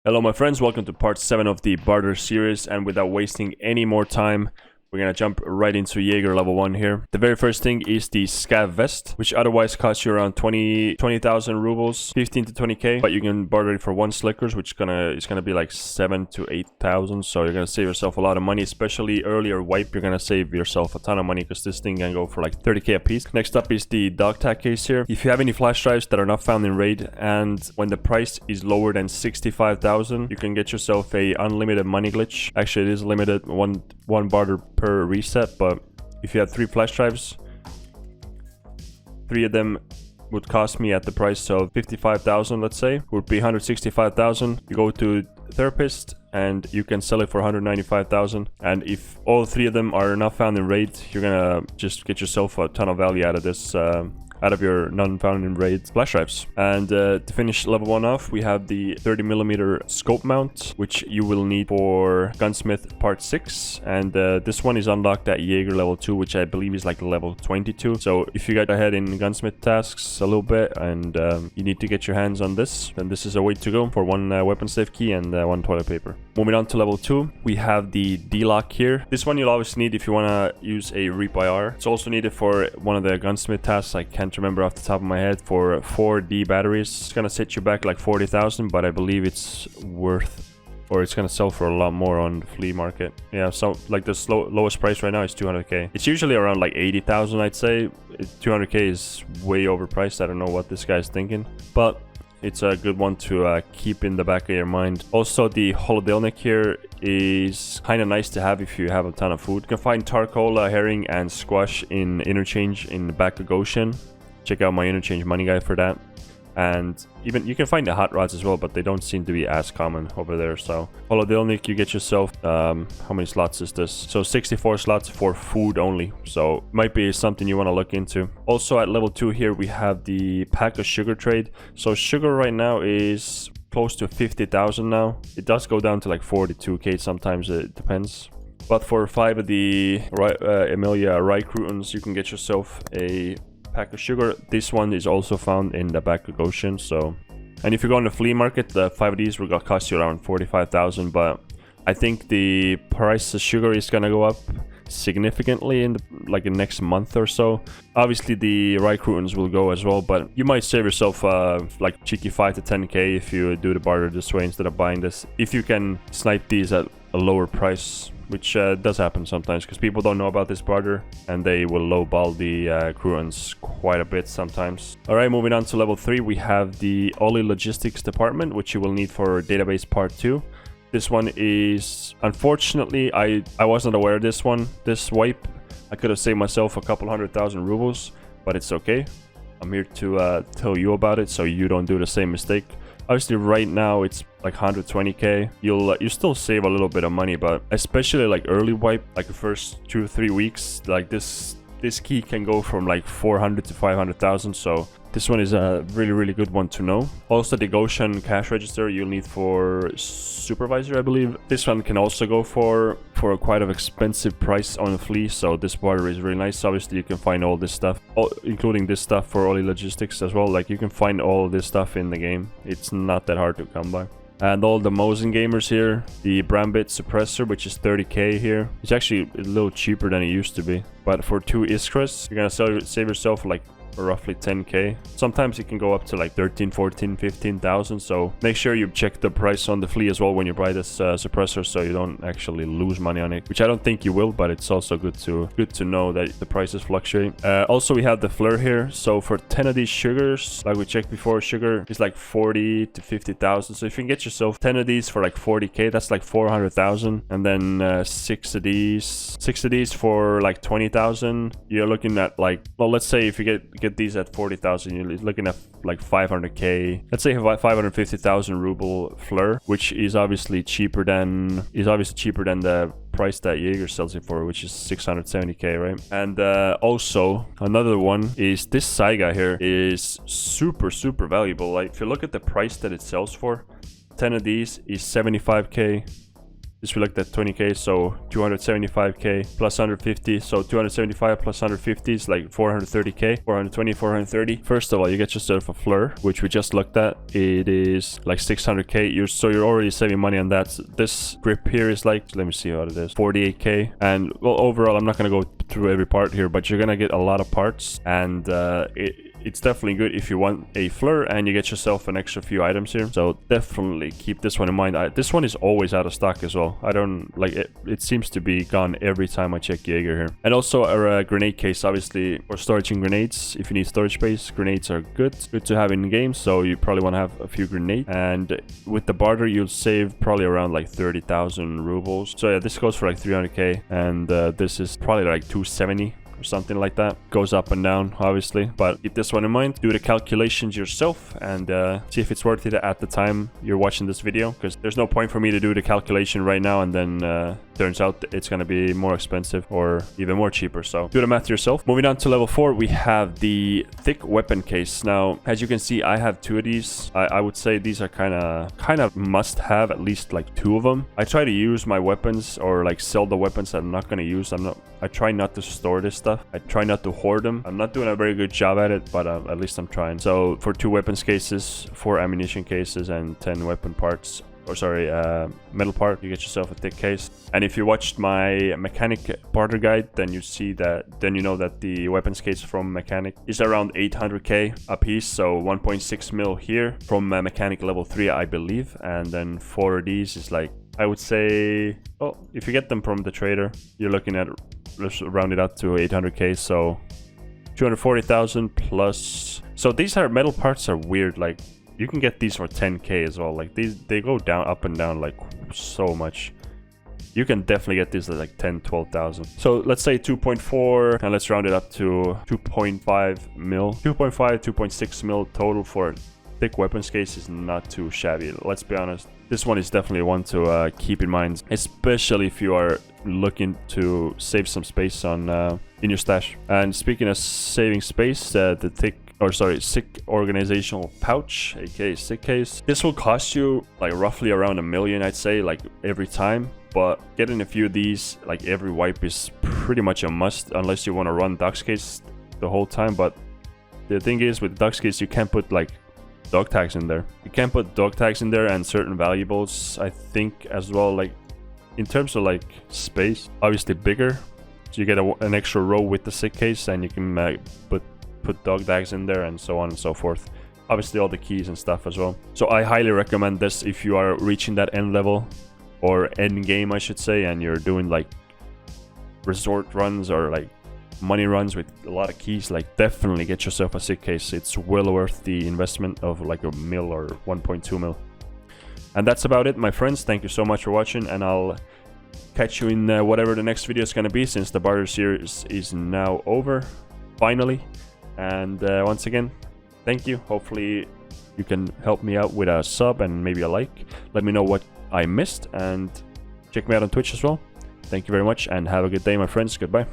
Hello my friends, welcome to part 7 of the Barters series, and without wasting any more time, we're gonna jump right into Jaeger level 1 here. The very first thing is the Scav Vest, which otherwise costs you around 20,000 rubles, 15 to 20k, but you can barter it for 1 slickers, which is gonna be like 7 to 8,000, so you're gonna save yourself a lot of money, especially earlier wipe. You're gonna save yourself a ton of money because this thing can go for like 30k a piece. Next up is the dog tag case here. If you have any flash drives that are not found in raid, and when the price is lower than 65,000, you can get yourself a unlimited money glitch. Actually, it is limited, one barter per reset, but if you have 3 flash drives, 3 of them would cost me at the price of 55,000, let's say, would be 165,000. You go to therapist and you can sell it for 195,000, and if all 3 of them are not found in raid, you're gonna just get yourself a ton of value out of this, out of your non-found in raid flash drives. And to finish level 1 off, we have the 30mm scope mount, which you will need for Gunsmith part 6, and this one is unlocked at Jaeger level 2, which I believe is like level 22. So if you get ahead in Gunsmith tasks a little bit and you need to get your hands on this, then this is a way to go for 1 weapon safe key and 1 toilet paper. Moving on to level 2, we have the D-lock here. This one you'll always need if you want to use a Reap IR. It's also needed for one of the Gunsmith tasks. I can't remember off the top of my head, for 4 D batteries. It's gonna set you back like 40,000, but I believe it's worth, or it's gonna sell for a lot more on the Flea Market. Yeah, so like the lowest price right now is 200k. It's usually around like 80,000, I'd say. 200k is way overpriced. I don't know what this guy's thinking, but it's a good one to keep in the back of your mind. Also, the holodelnik here is kind of nice to have if you have a ton of food. You can find tarcola, herring, and squash in interchange in the back of Goshen. Check out my interchange money guide for that. And even you can find the hot rods as well, but they don't seem to be as common over there. So holodelnik, you get yourself how many slots is this? So 64 slots for food only, so might be something you want to look into. Also at level 2 here we have the pack of sugar trade. So sugar right now is close to 50,000 now. It does go down to like 42k sometimes, it depends. But for 5 of the Emilia rye croutons, you can get yourself a pack of sugar. This one is also found in the back of Goshen. So, and if you go on the flea market, the 5 of these will cost you around 45,000, but I think the price of sugar is gonna go up significantly in the next month or so. Obviously the rye croutons will go as well, but you might save yourself like cheeky 5 to 10k if you do the barter this way instead of buying this, if you can snipe these at a lower price, which does happen sometimes because people don't know about this barter and they will lowball the croutons quite a bit sometimes. Alright, moving on to level 3, we have the Oli logistics department, which you will need for database part 2. This one is, unfortunately, I wasn't aware of this one. This wipe, I could have saved myself a couple 100,000 rubles, but it's okay. I'm here to tell you about it so you don't do the same mistake. Obviously right now it's like 120k. You still save a little bit of money, but especially like early wipe, like the first 2-3 weeks, like this key can go from like 400 to 500,000. So this one is a really good one to know. Also the Goshen cash register you'll need for supervisor, I believe. This one can also go for a quite of expensive price on Flea, so this barter is really nice. Obviously you can find all this stuff, including this stuff for Oli logistics as well. Like you can find all this stuff in the game. It's not that hard to come by. And all the Mosin gamers here, the Brambit suppressor, which is 30k here. It's actually a little cheaper than it used to be, but for 2 Iskras, you're gonna save yourself like roughly 10k. Sometimes it can go up to like 13, 14, 15,000. So make sure you check the price on the Flea as well when you buy this suppressor, so you don't actually lose money on it, which I don't think you will, but it's also good to know that the prices fluctuate. Also we have the flare here. So for 10 of these sugars, like we checked before, sugar is like 40 to 50,000. So if you can get yourself 10 of these for like 40k, that's like 400,000. And then 6 of these for like 20,000, you're looking at like, well, let's say if you get these at 40,000, you're looking at like 500k. Let's say 550,000 ruble flare, which is obviously cheaper than the price that Jaeger sells it for, which is 670k, right? And also another one is this Saiga here is super valuable. Like if you look at the price that it sells for, 10 of these is 75k. This we looked at 20k, so 275k plus 150, so 275 plus 150 is like 430k, 420, 430. First of all, you get yourself a FLIR, which we just looked at. It is like 600k, so you're already saving money on that. So this grip here is like, let me see what it is, 48k. And well, overall, I'm not gonna go through every part here, but you're gonna get a lot of parts, and it's definitely good if you want a FLIR and you get yourself an extra few items here. So definitely keep this one in mind. This one is always out of stock as well. I don't like it. It seems to be gone every time I check Jaeger here. And also a grenade case, obviously, for storage and grenades. If you need storage space, grenades are good to have in game. So you probably want to have a few grenades. And with the barter, you'll save probably around like 30,000 rubles. So yeah, this goes for like 300k, and this is probably like 270. Or something like that. Goes up and down, obviously, but keep this one in mind. Do the calculations yourself and see if it's worth it at the time you're watching this video, because there's no point for me to do the calculation right now and then turns out it's going to be more expensive or even more cheaper. So do the math yourself. Moving on to level 4, we have the thick weapon case. Now, as you can see, I have 2 of these. I would say these are kind of must have, at least like 2 of them. I try to use my weapons or like sell the weapons that I'm not going to use. I try not to store this stuff. I try not to hoard them. I'm not doing a very good job at it, but at least I'm trying. So for 2 weapons cases, 4 ammunition cases, and 10 weapon parts, or sorry, metal part, you get yourself a thick case. And if you watched my mechanic barter guide, then you see that, then you know that the weapons case from mechanic is around 800k a piece. So 1.6 mil here from mechanic level 3, I believe. And then for these is like, I would say, oh, if you get them from the trader, you're looking at, let's round it up to 800k, so 240,000 plus. So these are metal parts are weird, like you can get these for 10k as well. Like these, they go down, up and down like so much. You can definitely get these at like 10, 12,000. So let's say 2.4, and let's round it up to 2.5 mil. 2.5, 2.6 mil total for thick weapons case is not too shabby. Let's be honest. This one is definitely one to keep in mind, especially if you are looking to save some space on in your stash. And speaking of saving space, the sick organizational pouch, aka sick case, this will cost you like roughly around $1 million, I'd say, like every time. But getting a few of these like every wipe is pretty much a must, unless you want to run Dux case the whole time. But the thing is, with Dux case, you can't put like dog tags in there. You can't put dog tags in there, and certain valuables, I think, as well. Like in terms of like space, obviously bigger, so you get an extra row with the sick case, and you can put dog tags in there and so on and so forth. Obviously all the keys and stuff as well. So I highly recommend this if you are reaching that end level, or end game I should say, and you're doing like resort runs or like money runs with a lot of keys. Like definitely get yourself a sick case. It's well worth the investment of like $1 mil or 1.2 mil. And that's about it, my friends. Thank you so much for watching, and I'll catch you in whatever the next video is going to be, since the barter series is now over finally. And once again, thank you. Hopefully you can help me out with a sub and maybe a like. Let me know what I missed, and check me out on Twitch as well. Thank you very much, and have a good day, my friends. Goodbye.